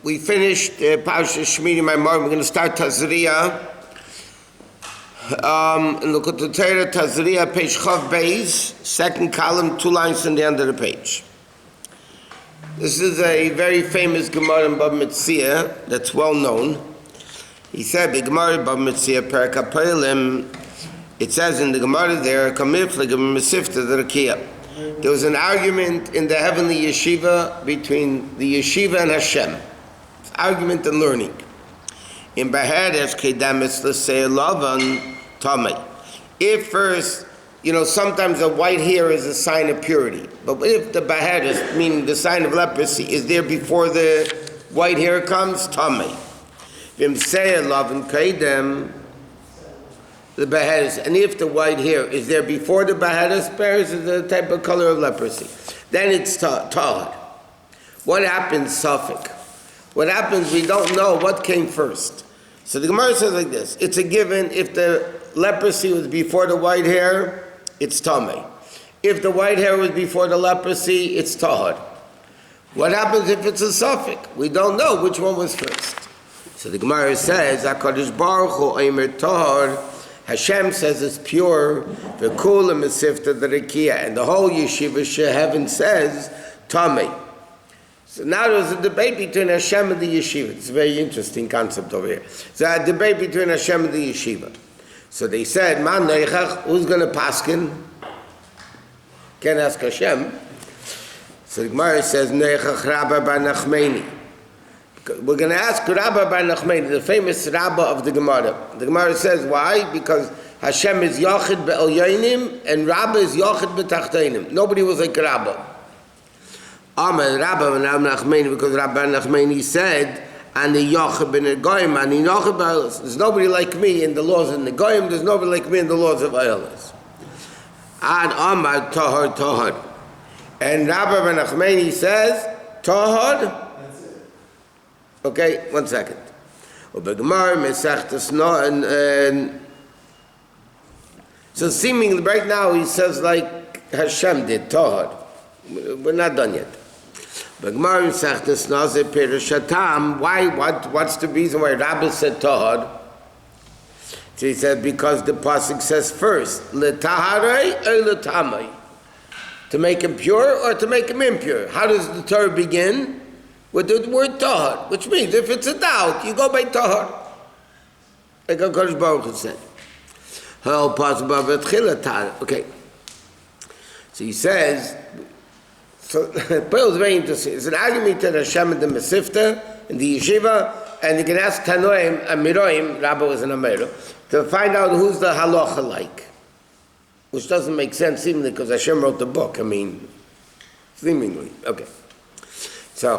We finished Parashat Shemini. We're going to start Tazria. And look at the Torah, Tazria, page Chav Beis, second column, 2 lines on the end of the page. This is a very famous Gemara in Bab Metzia that's well known. He said, the Gemara Bab Metzia, Perek HaPolim, it says in the Gemara there, there was an argument in the heavenly yeshiva between the yeshiva and Hashem. It's argument and learning. In Bahadas Kedamis L'Sei Lavan Tamei. If first, sometimes a white hair is a sign of purity. But if the Bahadas, meaning the sign of leprosy, is there before the white hair comes, Tamei. Vim Sei Lavan Kedem, the Bahadas. And if the white hair is there before the Bahadas bears, is the type of color of leprosy. Then it's Tahar. What happens, Suffolk? What happens, we don't know what came first. So the Gemara says like this, it's a given, if the leprosy was before the white hair, it's Tamei. If the white hair was before the leprosy, it's Tahar. What happens if it's a suffix? We don't know which one was first. So the Gemara says, HaKadosh Baruch Hu Omer Tahar, Hashem says it's pure, V'kula Mesifta D'Rekiya, and the whole yeshiva heaven says Tamei. So now there's a debate between Hashem and the yeshiva. It's a very interesting concept over here. So a debate between Hashem and the yeshiva. So they said, Man Neichach, who's going to paskin? Can't ask Hashem. So the Gemara says, Neichach Rabbi Bar Nachmani. We're going to ask Rabbi Bar Nachmani, the famous Rabbi of the Gemara. The Gemara says, why? Because Hashem is Yachid Be'elyonim and Rabbi is Yachid Be'tachteinim. Nobody was like Rabbi. Amar Rabbi Nachmani, because Rabbi Nachmani said, and the Yochid ben Goyim, and the Yochid Ba'elas. There's nobody like me in the laws of the Goyim, there's nobody like me in the laws of Ba'elas. And Amar Tahar Tahar. And Rabbi Nachmani says, Tahar. Okay, 1 second. So seemingly right now he says like Hashem did, Tahar. We're not done yet. Why? What's the reason why Rabbi said Tahar? So he said because the pasuk says first, L'taharei or l'tamei, to make him pure or to make him impure. How does the Torah begin? With the word Tahar, which means if it's a doubt, you go by Tahar. Like HaKadosh Baruch Hu said. Okay. So he says, so Paul is very interesting. It's an argument that Hashem and the Mesifta and the Yeshiva, and you can ask Tanoim and Miroim, Rabbi was an Amero, to find out who's the halacha like. Which doesn't make sense seemingly because Hashem wrote the book. I mean, seemingly. Okay. So,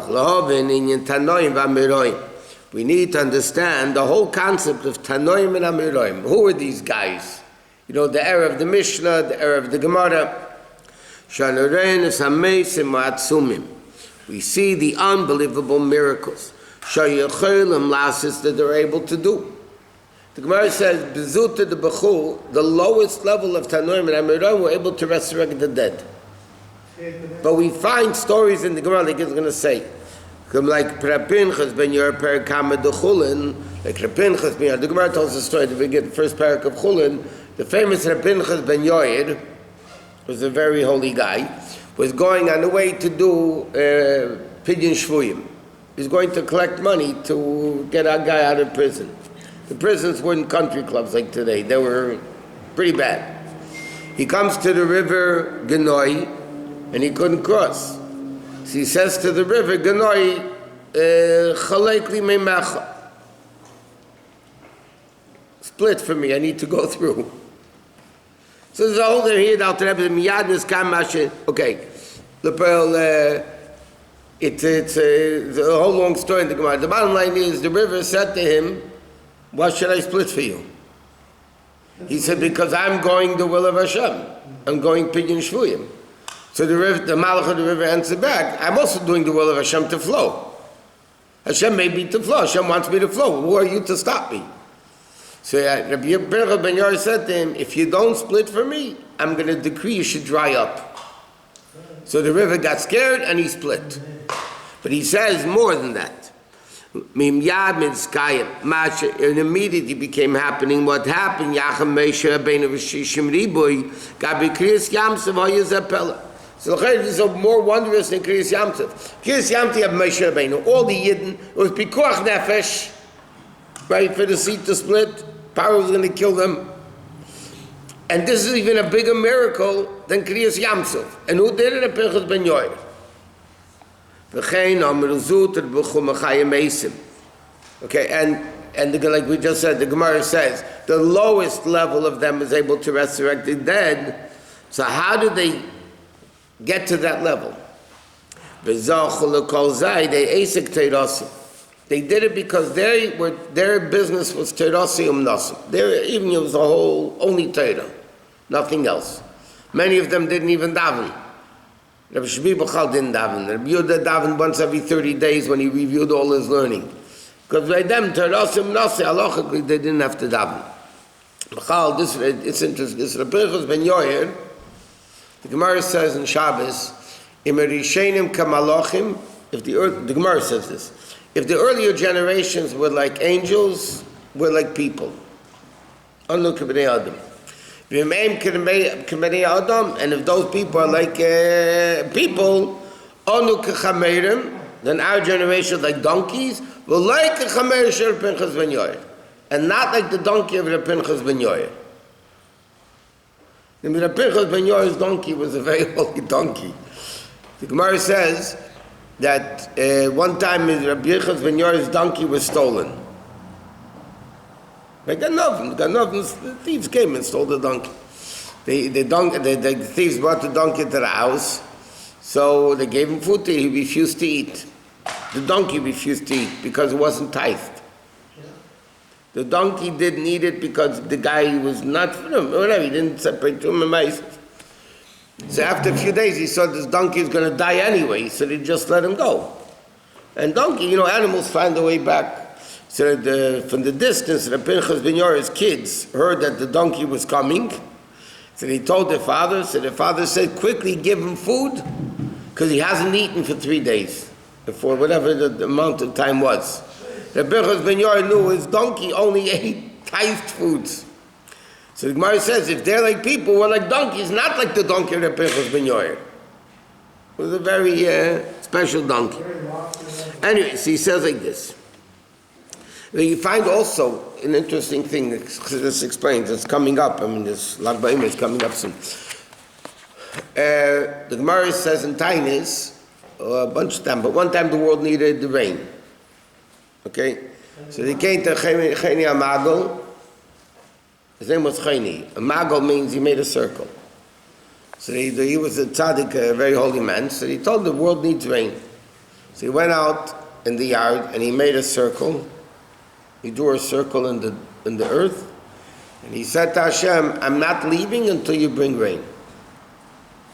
we need to understand the whole concept of Tanoim and Amiroim. Who are these guys? The era of the Mishnah, the era of the Gemara. We see the unbelievable miracles that they're able to do. The Gemara says, the lowest level of Tanoim and Amiroim were able to resurrect the dead. But we find stories in the Gemara, like it's going to say, like Prapinchas ben Yor Perakama de Chulin, like Prapinchas ben Yor. The Gemara tells the story at the beginning, the first parak of Chulin. The famous Prapinchas ben Yor was a very holy guy, was going on the way to do Pidyon Shvuyim. He's going to collect money to get a guy out of prison. The prisons weren't country clubs like today. They were pretty bad. He comes to the river Genoi, and he couldn't cross. So he says to the river, Genoi, Chalekli Meimacha. Split for me, I need to go through. So there's a whole thing here, okay, it's a whole long story in the Gemara. The bottom line is, the river said to him, why should I split for you? He said, because I'm going the will of Hashem. I'm going Pidyon Shvuyim. So the Malach of the river answered back, I'm also doing the will of Hashem to flow. Hashem made me to flow. Hashem wants me to flow. Who are you to stop me? So Rabbi Ben Yor said to him, if you don't split for me, I'm going to decree you should dry up. So the river got scared and he split. But he says more than that. Mim Yad Mitzkayim, Masha, and immediately became happening. What happened? Yacham Moshe Rabbeinu v'shishim riboy, Gabi Kriyas Yamsov Hayazapela. So this is more wondrous than Kriyas Yamsov. Kriyas Yamsov have Moshe Rabbeinu. All the Yidden, it was Pikuach Nefesh, right, for the seat to split. Paro was going to kill them. And this is even a bigger miracle than Kriyas Yamsov. And who did it? Pinchas ben Yair. Okay, and like we just said, the Gemara says the lowest level of them is able to resurrect the dead. So how did they get to that level? They did it because their business was Teirasium Nasim. Their evening was the whole only Torah, nothing else. Many of them didn't even daven. Rabbi Shbi B'chal didn't daven. Rabbi Yehuda davened once every 30 days when he reviewed all his learning. Because by them, Teirasim Nasi, halachically, they didn't have to daven. B'chal, it's interesting. This Rabbi Pinchas ben Yair, the Gemara says in Shabbos, Im Rishenim Kamalachim, the Gemara says this, if the earlier generations were like angels, we're like people. Anu K'bnei Adam. And if those people are like people, then our generation is like donkeys, and not like the donkey of Rabbi Pinchas ben Yair. Rabbi Pinchas ben Yair's donkey was a very holy donkey. The Gemara says that one time Rabbi Pinchas ben Yair's donkey was stolen. They got nothing. The thieves came and stole the donkey. The thieves brought the donkey to the house, so they gave him food to eat. He refused to eat. The donkey refused to eat because it wasn't tithed. The donkey didn't eat it because the guy was not for him, whatever, he didn't separate him and mice. So after a few days, he saw this donkey is going to die anyway, so they just let him go. And donkey, animals find their way back. So from the distance, the Pinchas ben Yair's kids heard that the donkey was coming. So they told their father. So their father said, quickly give him food, because he hasn't eaten for 3 days, for whatever the amount of time was. The Pinchas ben Yair knew his donkey only ate tithed foods. So the Gemara says, if they're like people, we're like donkeys, not like the donkey of the Pinchas ben Yair. It was a very special donkey. Anyway, so he says like this. You find also an interesting thing that Chassidus explains. It's coming up. This Lag BaOmer is coming up soon. The Gemara says in Tainis, a bunch of times, but one time the world needed the rain. Okay? So they came to Cheni Amagel. His name was Cheni. Amagel means he made a circle. So he was a tzaddik, a very holy man. So he told the world needs rain. So he went out in the yard and he made a circle. He drew a circle in the earth, and he said to Hashem, I'm not leaving until you bring rain.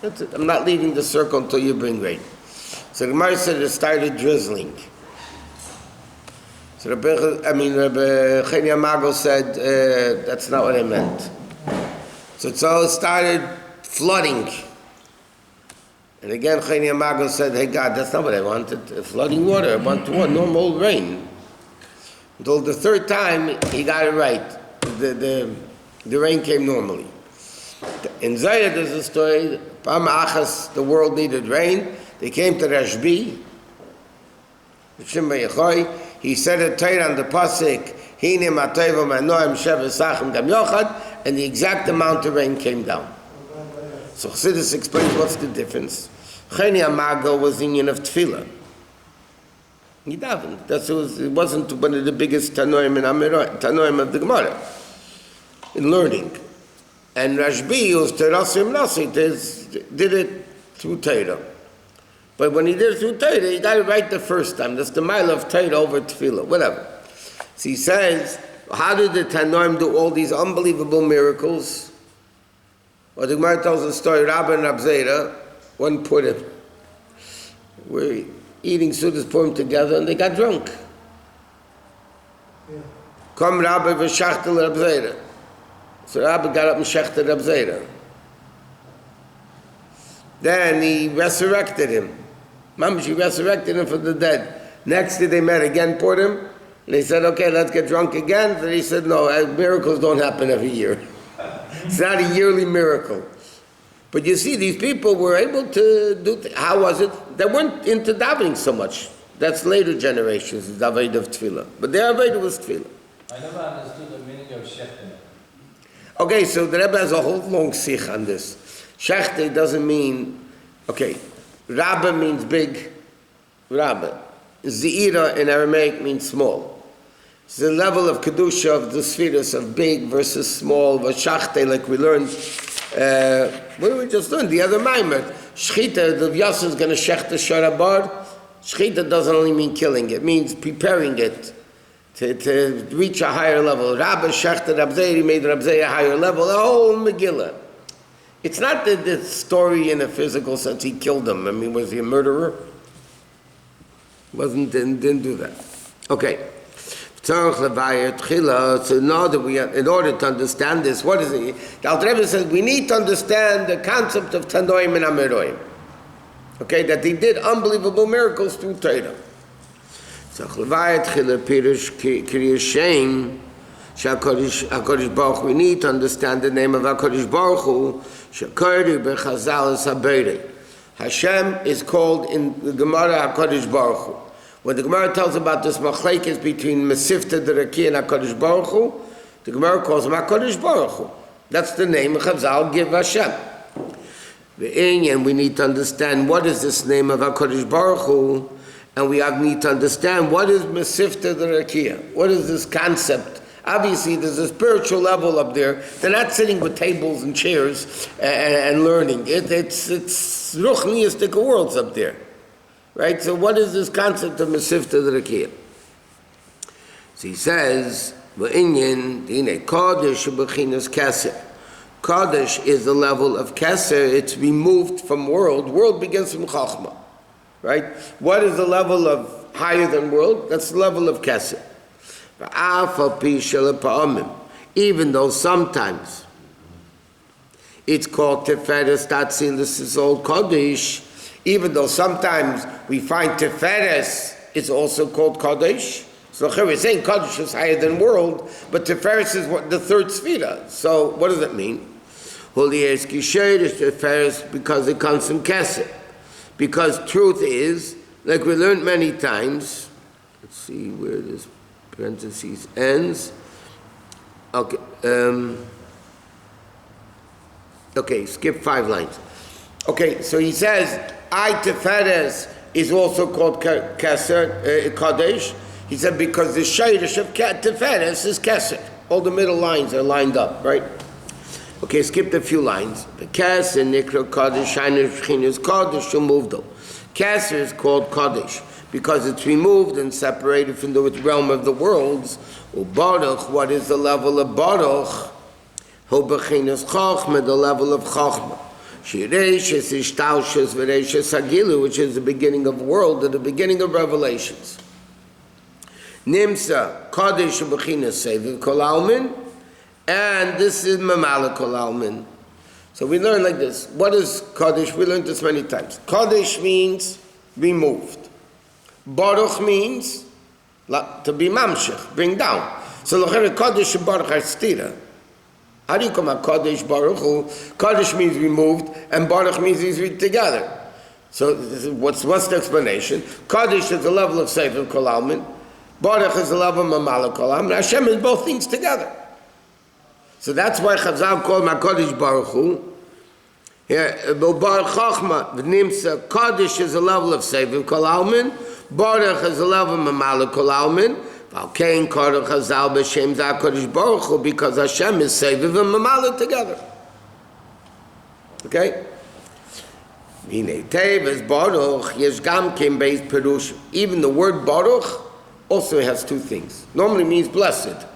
That's it. I'm not leaving the circle until you bring rain. So the Gemara said it started drizzling. So Rabbi Cheni Amago said, that's not what I meant. So it started flooding. And again Cheni Amago said, hey God, that's not what I wanted. Flooding water, I want normal rain. Until the third time, he got it right. The rain came normally. In Zayah, there's a story. Pam Achas, the world needed rain. They came to Rashbi. He said a Torah on the pasuk, "Hinim atayva manoim shevesachim gam yochad," and the exact amount of rain came down. So Chassidus explains what's the difference. Cheni Amago was the union of tefillah. He davened. It wasn't one of the biggest tanoim of the Gemara in learning. And Rashbi, who's Teirasim Nasi, did it through Torah. But when he did it through Torah, he got it right the first time. That's the mile of Torah over Tefillah, whatever. So he says, how did the Tanoim do all these unbelievable miracles? Well, the Gemara tells the story, Rabbi and Rabzeira, one put it, were eating Sudas Purim together, and they got drunk. Come Rabbi v'shachtel Rabzeira. So Rabbi got up and shechted Rabzeira. Then he resurrected him. Mamash, he resurrected him from the dead. Next day they met again, Purim, and they said, okay, let's get drunk again. And he said, no, miracles don't happen every year. It's not a yearly miracle. But you see, these people were able to do, how was it? They weren't into davening so much. That's later generations, the Avodah of Tefillah. But their Avodah was Tefillah. I never understood the meaning of Shechter. Okay, so the Rebbe has a whole long sikh on this. Shechter doesn't mean, okay, Rabbi means big, Rabbi. Zeira in Aramaic means small. It's the level of Kedusha of the spheres of big versus small, Vashachte, like we learned, what did we just learn? The other Maimer. Shchita, the Yosef is going to shech the sharabar. Shchita doesn't only mean killing, it means preparing it to reach a higher level. Rabbi shechted Rabzei, he made Rabzei a higher level, the whole Megillah. It's not the story in a physical sense, he killed him. I mean, was he a murderer? Didn't do that. Okay. So now that in order to understand this, what is it? The Alter Rebbe says we need to understand the concept of Tanoim and Ameroim. Okay, that he did unbelievable miracles through Torah. So HaKadosh Baruch Hu, we need to understand the name of HaKadosh Baruch Hu. Hashem is called in the Gemara HaKadosh Baruch Hu. When the Gemara tells about this machlekes between Mesifta Deraki and HaKadosh Baruch Hu, the Gemara calls him HaKadosh Baruch Hu. That's the name Chazal give Hashem. And we need to understand what is this name of HaKadosh Baruch Hu, and we need to understand what is Mesifta Deraki. What is this concept? Obviously, there's a spiritual level up there. They're not sitting with tables and chairs and learning. It's ruchniistic worlds up there. Right? So what is this concept of Mesifta D'Rakiyah? So he says, V'inyan, Dine, Kodesh B'chinas Keser. Kodesh is the level of Keser. It's removed from world. World begins from Chachma. Right? What is the level of higher than world? That's the level of Keser. Even though sometimes it's called Tiferes Tatzilus, is old Kodesh, even though sometimes we find Tiferes is also called Kodesh. So we're saying Kodesh is higher than world, but Tiferes is the third Sfira. So what does it mean? Holy is Tiferes because it comes from Keser. Because truth is, like we learned many times, let's see where this parentheses ends. Okay, okay, skip 5 lines. Okay, so he says, I Tiferes is also called Keser, Kodesh. He said because the Shayrish of Tiferes is Keser. All the middle lines are lined up, right? Okay, skip a few lines. The Keser, Nikra Kodesh, Shainish Chinas Kodesh, Shumuvdo. Keser is called Kodesh because it's removed and separated from the realm of the worlds. Baruch, what is the level of Baruch? Hu Bechinas Chachma, the level of Chachma. Shireishis Ishtaushis Vereishis Hagilu, which is the beginning of world, and the beginning of revelations. Nimsa Kodesh Bechinas Seviv Kol Almin, and this is Mamala Kol Almin. So we learn like this. What is Kodesh? We learned this many times. Kodesh means removed. Baruch means to be mamshech, bring down. So l'chera Kodesh and Baruch are stira. How do you come out Kodesh Baruch Hu? Kodesh means removed, and Baruch means he's together. So what's the explanation? Kodesh is the level of Sefer Kol Almin. Baruch is the level of Mamala Kol Almin. Hashem is both things together. So that's why Chazal called HaKadosh Baruch Hu. Here, Baruch Chachma, V'nimsa, Kodesh is the level of Sefer Kol Almin. Baruch is the level of Mamala Kol Almin. V'alkein Kodesh Chazal B'Shem HaKadosh Baruch Hu, because Hashem is Sefer and Mamala together. Okay? V'nei Teves Baruch, Yesh Gam Kim Beis Perush. Even the word Baruch also has two things. Normally means blessed.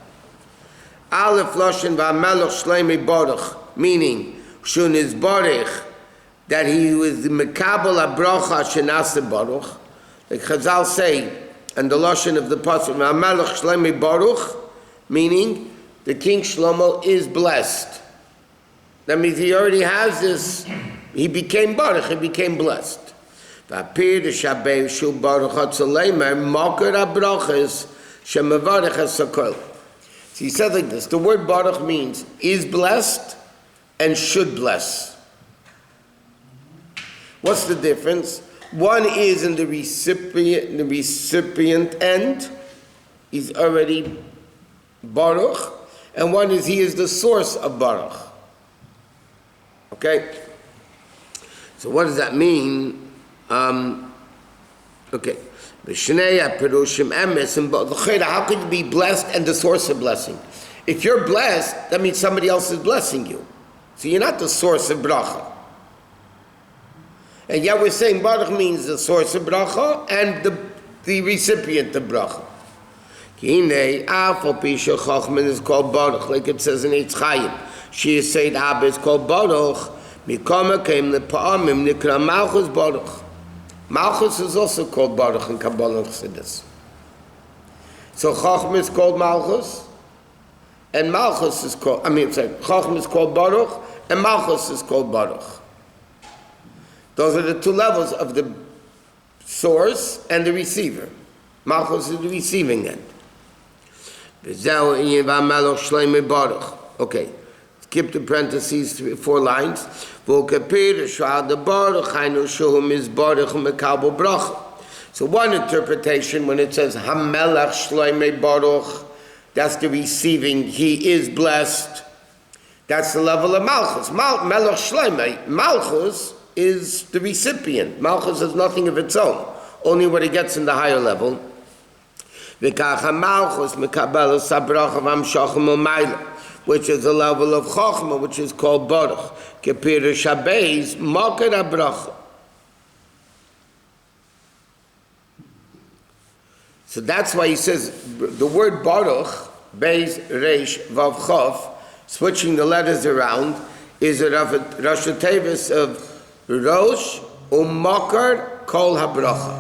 Aleph Loshen V'Amelech Shleimi Baruch, meaning Shun is Baruch, that he was the Mekabel HaBracha Shenase Baruch. Like Chazal say, and the Loshen of the Pasuk V'Amelech Shleimi Baruch, meaning the King Shlomo is blessed. That means he already has this. He became Baruch. He became blessed. V'apir d'shabei shu baruch hatzoleimer makar habrachas shemavarech hasakol. So he said like this, the word baruch means is blessed and should bless. What's the difference? One is in the recipient end, he's already baruch, and one is he is the source of baruch. Okay? So what does that mean? Okay. How could you be blessed and the source of blessing? If you're blessed, that means somebody else is blessing you. So you're not the source of bracha. And yet we're saying baruch means the source of bracha and the recipient of bracha. Chachman is called baruch, like it says in Eitz Chaim. She is said Abba is called baruch. Mikama came the pa'amim nikra malchus baruch. Malchus is also called baruch in Kabbalah and Chassidus. So Chacham is called malchus, and malchus is called. Chacham is called baruch, and malchus is called baruch. Those are the two levels of the source and the receiver. Malchus is the receiving end. Okay. Skip the parentheses, 4 lines. So one interpretation, when it says Hamelach Shloimeh Baruch, that's the receiving, he is blessed. That's the level of Malchus. Melech Shloimeh, Malchus is the recipient. Malchus has nothing of its own, only what he gets in the higher level. Which is the level of Chochmah, which is called Baruch. Kepir Shabeis, Makar HaBracha. So that's why he says, the word Baruch, Beis, Reish, Vav, Chof, switching the letters around, is a Rosh Tevis of Rosh, Makar, Kol HaBracha.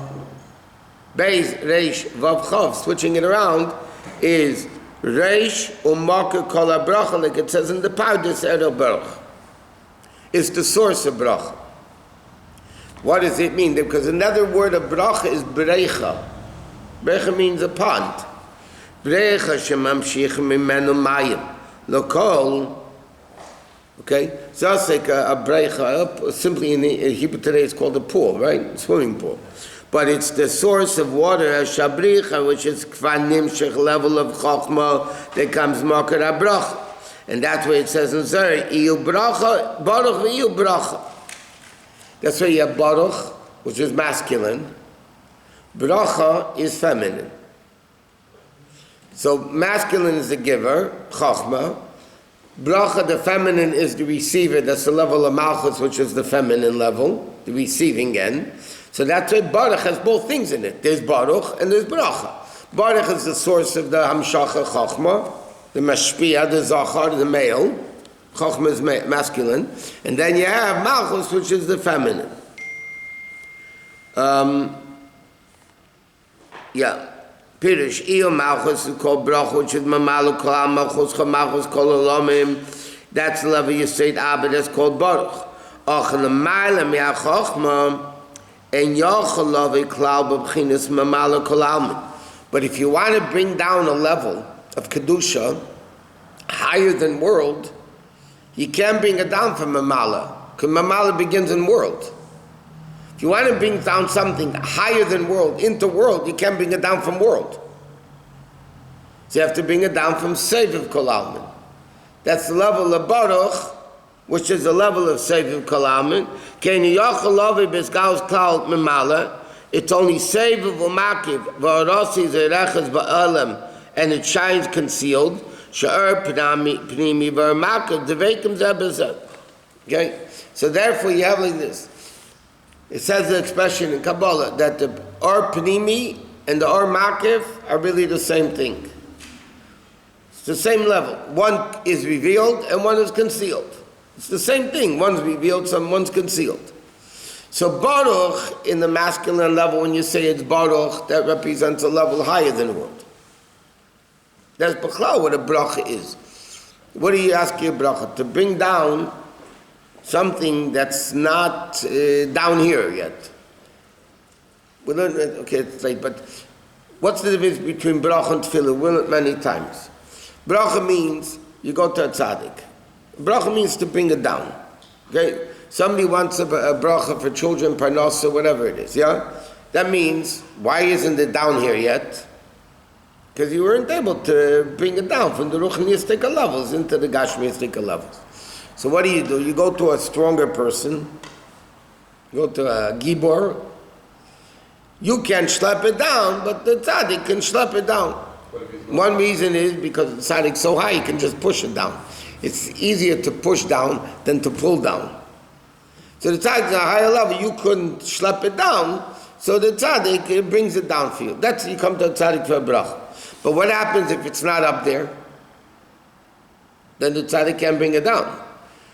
Beis, Reish, Vav, Chof, switching it around, is Reish u'makar kol habracha, like it says in the Pardes Ero Baruch. It's the source of bracha. What does it mean? Because another word of bracha is brecha. Brecha means a pond. Brecha shemamshich mimenu mayim. Lokol. Okay, so that's like a brecha. Simply in Hebrew today, it's called a pool, right? A swimming pool. But it's the source of water, a shabricha, which is kvanim shech level of chokhmah that comes makar habracha, and that's why it says in Zohar, iyu bracha, baruch v'iyu bracha. That's why you have baruch, which is masculine. Bracha is feminine. So masculine is the giver, chokhmah. Bracha, the feminine, is the receiver. That's the level of malchus, which is the feminine level, the receiving end. So that's why Baruch has both things in it. There's Baruch and there's Bracha. Baruch is the source of the Hamshacha Chachma, the Mashpia, the Zachar, the male. Chachma is masculine. And then you have Malchus, which is the feminine. Pirish, Iyo Malchus is called Bracha, which is Mamalu Kol Malchus, Malchus Kol Olamim. That's the level you say Abba, that's called Baruch. Och L'mayla Mi'ah Chachma, but if you want to bring down a level of Kedusha higher than world, you can't bring it down from Mamala, because Mamala begins in world. If you want to bring down something higher than world into world, you can't bring it down from world. So you have to bring it down from Seviv Kol Almin. That's the level of Baruch, which is the level of Seviv Kol Almin. It's only Seviv U'makiv, V'arasi Zerechaz Ba'alam, and it shines concealed. Sha'ar Pnimi V'armakiv, Devekim Zebazah. Okay? So therefore you have like this. It says the expression in Kabbalah that the Or Pnimi and the Or Makiv are really the same thing. It's the same level. One is revealed and one is concealed. It's the same thing. One's revealed, one's concealed. So Baruch, in the masculine level, when you say it's Baruch, that represents a level higher than world. That's B'chlau, what a bracha is. What do you ask your bracha? To bring down something that's not down here yet. We learned, okay, it's late, but what's the difference between bracha and tefillah? We learned many times. Bracha means you go to a tzaddik. Bracha means to bring it down. Okay? Somebody wants a bracha for children, parnasa, whatever it is, yeah? That means, why isn't it down here yet? Because you weren't able to bring it down from the ruchnistic levels into the gashmistic levels. So what do? You go to a stronger person, you go to a gibor. You can schlep it down, but the tzaddik can schlep it down. One reason is because the tzaddik's so high, you can just push it down. It's easier to push down than to pull down. So the tzaddik's at a higher level, you couldn't schlep it down, so the tzaddik, it brings it down for you. That's, you come to a tzaddik for a bracha. But what happens if it's not up there? Then the tzaddik can't bring it down.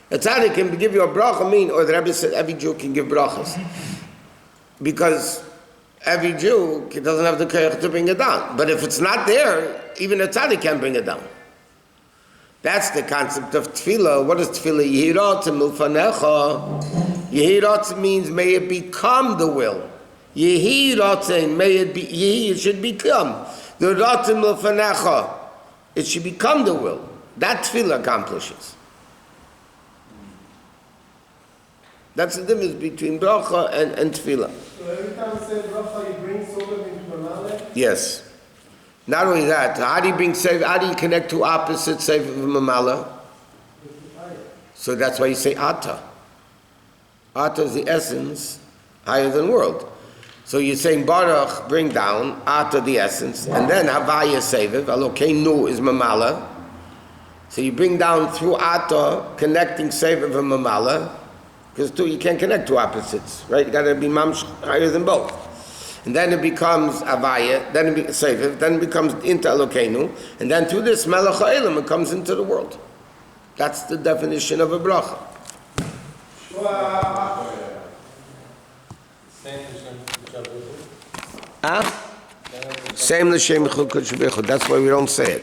The tzaddik can give you a bracha, or the Rabbi said every Jew can give brachas. Because every Jew doesn't have the koyach to bring it down. But if it's not there, even a tzaddik can't bring it down. That's the concept of tefillah. What is tefillah? Yehirat milfanecha. Yehirat means may it become the will. Yehirat, may it be, it should become. The ratzim milfanecha, it should become the will. That tefillah accomplishes. That's the difference between bracha and tefillah. So every time you say bracha, you bring someone into the malach? Yes. Not only that, how do you bring sev? How do you connect two opposites, sev and mamala? So that's why you say ata. Ata is the essence, higher than world. So you're saying baruch, bring down, ata the essence, and then havaya seviv, alokeinu is mamala. So you bring down through ata, connecting seviv and mamala, because you can't connect two opposites, right? You got to be mamsh higher than both. And then it becomes avaya, then it becomes seviv, then it becomes into alokeinu, and then through this melech ha'elam it comes into the world. That's the definition of a bracha. Same l'shem chukot shebechot. That's why we don't say it.